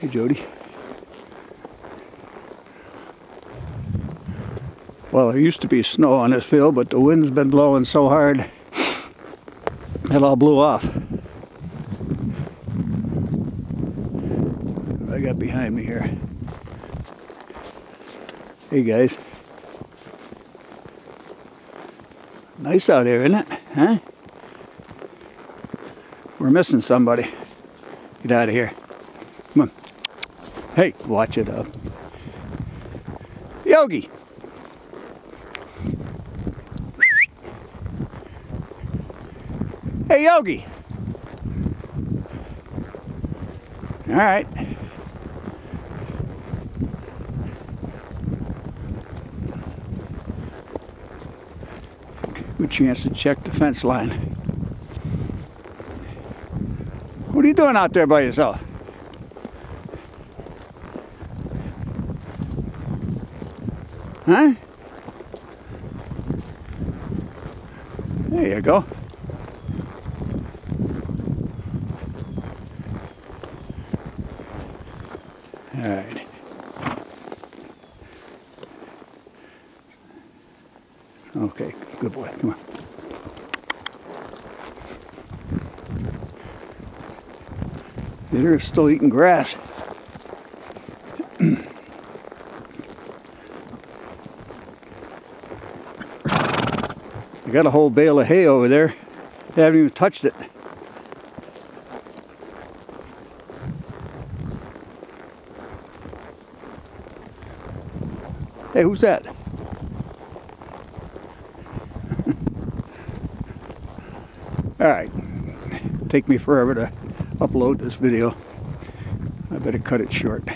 Hey, Jody. Well, there used to be snow on this field, but the wind's been blowing so hard it all blew off. What I got behind me here? Hey, guys. Nice out here, isn't it? Huh? We're missing somebody. Get out of here. Come on. Hey, watch it up. Yogi! Hey, Yogi! All right. Good chance to check the fence line. What are you doing out there by yourself? Huh? There you go. All right. Okay, good boy. Come on. They're still eating grass. I got a whole bale of hay over there. They haven't even touched it. Hey, who's that? Alright. Take me forever to upload this video. I better cut it short.